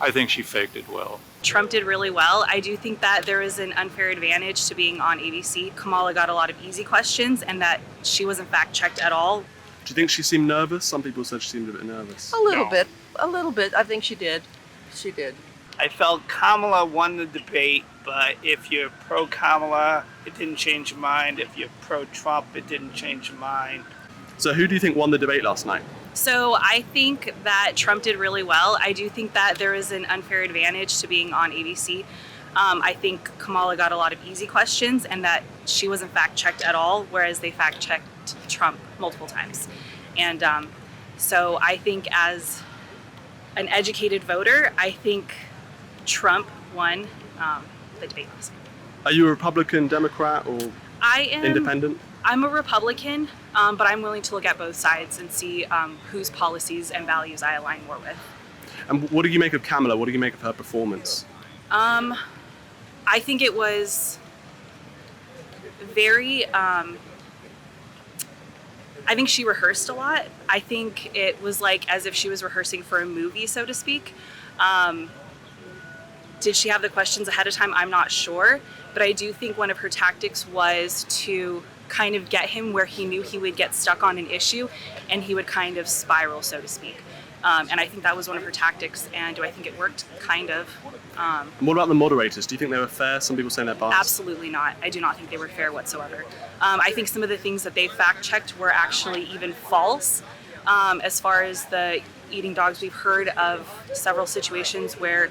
I think she faked it well. Trump did really well. I do think that there is an unfair advantage to being on ABC. Kamala got a lot of easy questions and that she wasn't fact-checked at all. Do you think she seemed nervous? Some people said she seemed a bit nervous. A little bit. I think she did. She did. I felt Kamala won the debate, but if you're pro-Kamala, it didn't change your mind. If you're pro-Trump, it didn't change your mind. So who do you think won the debate last night? So I think that Trump did really well. I do think that there is an unfair advantage to being on ABC. I think Kamala got a lot of easy questions and that she wasn't fact-checked at all, whereas they fact-checked Trump multiple times. And so I think as an educated voter, I think Trump won the debate last night. Are you a Republican, Democrat, or independent? I'm a Republican, but I'm willing to look at both sides and see whose policies and values I align more with. And what do you make of Kamala? What do you make of her performance? I think it was very, I think she rehearsed a lot. I think it was like as if she was rehearsing for a movie, so to speak. Did she have the questions ahead of time? I'm not sure, but I do think one of her tactics was to kind of get him where he knew he would get stuck on an issue and he would kind of spiral, so to speak. And I think that was one of her tactics. And do I think it worked? Kind of. And what about the moderators? Do you think they were fair? Some people saying they're biased. Absolutely not. I do not think they were fair whatsoever. I think some of the things that they fact-checked were actually even false. As far as the eating dogs, we've heard of several situations where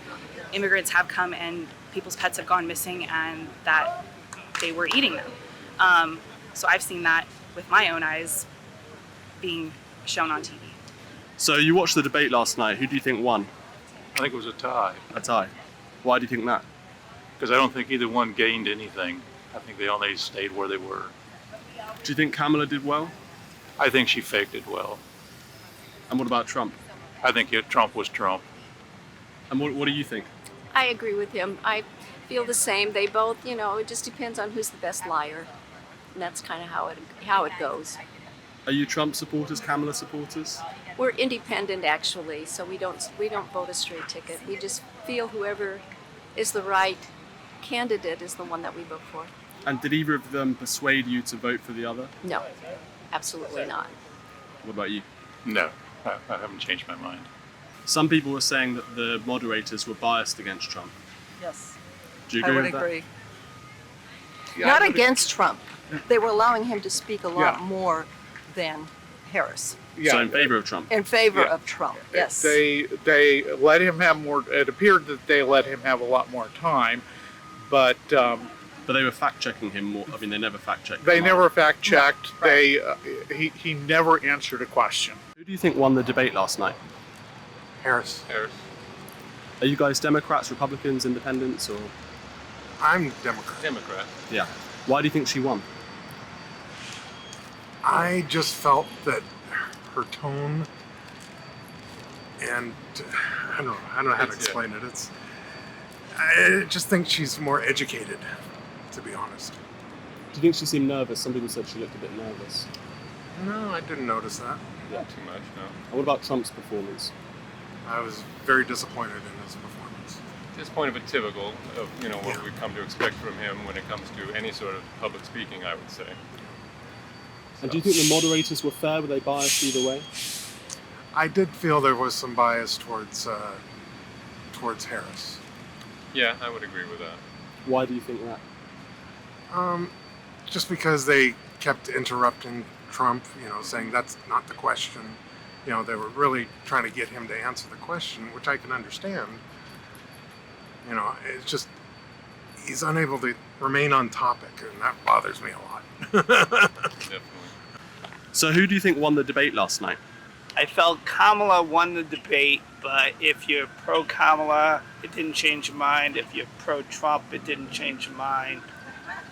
immigrants have come and people's pets have gone missing and that they were eating them. So I've seen that with my own eyes being shown on TV. So you watched the debate last night. Who do you think won? I think it was a tie. A tie. Why do you think that? Because I don't think either one gained anything. I think they only stayed where they were. Do you think Kamala did well? I think she faked it well. And what about Trump? I think Trump was Trump. And what do you think? I agree with him. I feel the same. They both, it just depends on who's the best liar. And that's kind of how it goes. Are you Trump supporters, Kamala supporters? We're independent, actually, so we don't vote a straight ticket. We just feel whoever is the right candidate is the one that we vote for. And did either of them persuade you to vote for the other? No, absolutely not. What about you? No, I haven't changed my mind. Some people were saying that the moderators were biased against Trump. Yes. Do you agree with I would agree. Yeah, Not against Trump. They were allowing him to speak a lot more than Harris. that? So in favor of Trump? In favor of Trump, yes. They let him have more. It appeared that they let him have a lot more time, but But they were fact-checking him more. I mean, they never fact-checked they Kamala. never fact-checked. Right. He never answered a question. Who do you think won the debate last night? Harris. Are you guys Democrats, Republicans, Independents, or? I'm Democrat. Democrat. Yeah. Why do you think she won? I just felt that her tone and I don't know how to explain it. I just think she's more educated, to be honest. Do you think she seemed nervous? Some people said she looked a bit nervous. No, I didn't notice that. Not too much, no. And what about Trump's performance? I was very disappointed in his performance. Disappointed but typical of what we've come to expect from him when it comes to any sort of public speaking, I would say. And do you think the moderators were fair? Were they biased either way? I did feel there was some bias towards Harris. Yeah, I would agree with that. Why do you think that? Just because they kept interrupting Trump, saying that's not the question. They were really trying to get him to answer the question, which I can understand. It's just he's unable to remain on topic, and that bothers me a lot. Definitely. So who do you think won the debate last night? I felt Kamala won the debate, but if you're pro-Kamala, it didn't change your mind. If you're pro-Trump, it didn't change your mind.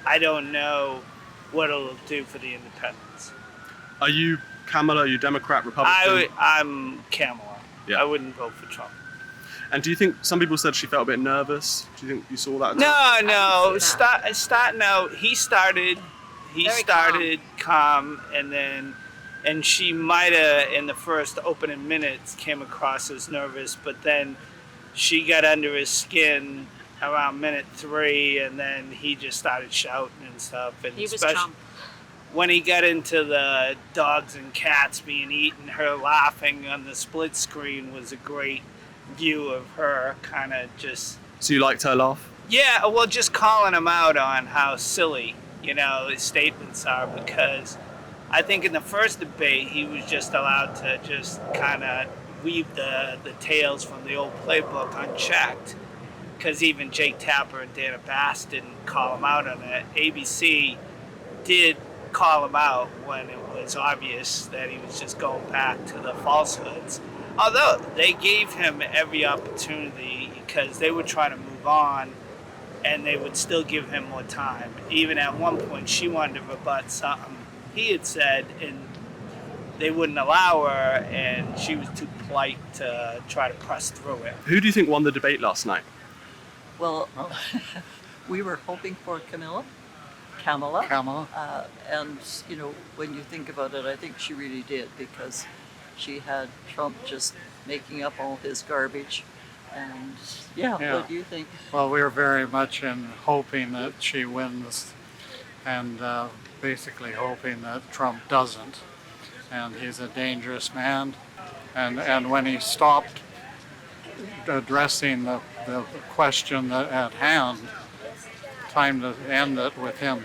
I don't know what it'll do for the independents. Are you Kamala? Are you Democrat, Republican? I'm Kamala. Yeah. I wouldn't vote for Trump. And do you think some people said she felt a bit nervous? Do you think you saw that? No. Starting out, he started calm, and she might have in the first opening minutes came across as nervous, but then she got under his skin around minute 3, and then he just started shouting and stuff. And He was especially Trump. when he got into the dogs and cats being eaten, her laughing on the split screen was a great view of her kind of just. So you liked her laugh? Yeah, well, just calling him out on how silly, his statements are, because I think in the first debate he was just allowed to just kind of weave the tales from the old playbook unchecked, because even Jake Tapper and Dana Bass didn't call him out on it. ABC did call him out when it was obvious that he was just going back to the falsehoods. Although they gave him every opportunity, because they were trying to move on, and they would still give him more time. Even at one point, she wanted to rebut something he had said, and they wouldn't allow her, and she was too polite to try to press through it. Who do you think won the debate last night? Well, we were hoping for Kamala. And, when you think about it, I think she really did, because she had Trump just making up all his garbage. And, what do you think? Well, we were very much hoping that she wins, and basically hoping that Trump doesn't. And he's a dangerous man. And when he stopped addressing the question at hand, time to end it with him.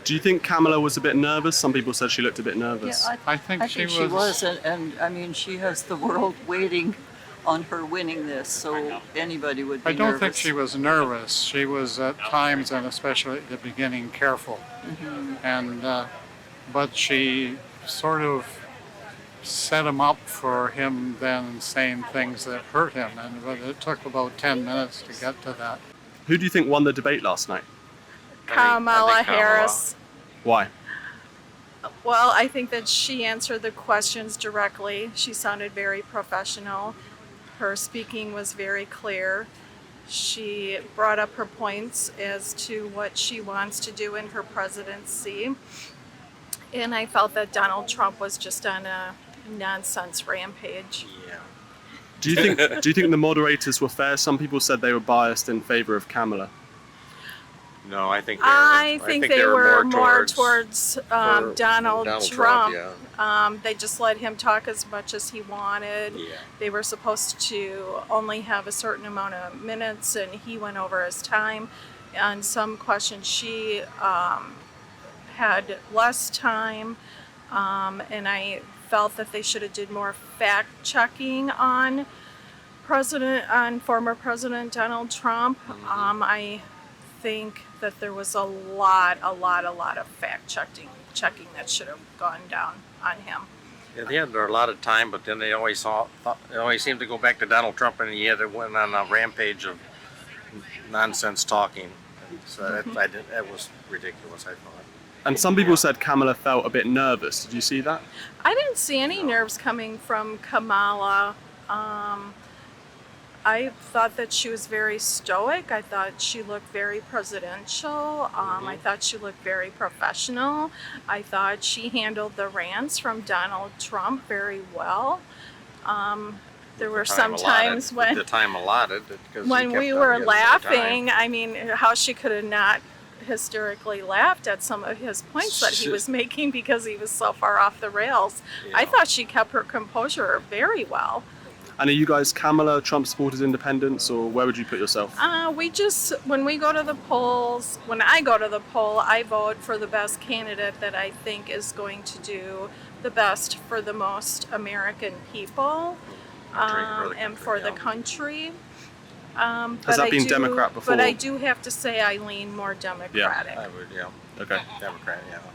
Do you think Kamala was a bit nervous? Some people said she looked a bit nervous. Yeah, I think she was. And I mean, she has the world waiting on her winning this, so anybody would be I don't nervous. think she was nervous. She was at times, and especially at the beginning, careful. And but she sort of set him up for him then saying things that hurt him, but it took about 10 minutes to get to that. Who do you think won the debate last night? Kamala Harris. Why? Well, I think that she answered the questions directly. She sounded very professional. Her speaking was very clear. She brought up her points as to what she wants to do in her presidency. And I felt that Donald Trump was just on a nonsense rampage. Do you think the moderators were fair? Some people said they were biased in favor of Kamala. No, I think they were more towards Donald Trump. Yeah. They just let him talk as much as he wanted. Yeah. They were supposed to only have a certain amount of minutes, and he went over his time. On some questions, she had less time, and I felt that they should have did more fact checking on former President Donald Trump. I think that there was a lot of fact checking that should have gone down on him. Yeah, they had a lot of time, but then they always seemed to go back to Donald Trump, and he went on a rampage of nonsense talking. So that was ridiculous, I thought. And some people said Kamala felt a bit nervous. Did you see that? I didn't see any nerves coming from Kamala. I thought that she was very stoic. I thought she looked very presidential. I thought she looked very professional. I thought she handled the rants from Donald Trump very well. There were some times when the time allotted, when we were laughing. I mean, how she could have not hysterically laughed at some of his points that he was making because he was so far off the rails. Yeah. I thought she kept her composure very well. And are you guys Kamala, Trump supporters, independents, or where would you put yourself? When I go to the poll, I vote for the best candidate that I think is going to do the best for the most American people and for the country. Has that been Democrat before? But I do have to say I lean more Democratic. I would, yeah. Okay. Democrat, yeah.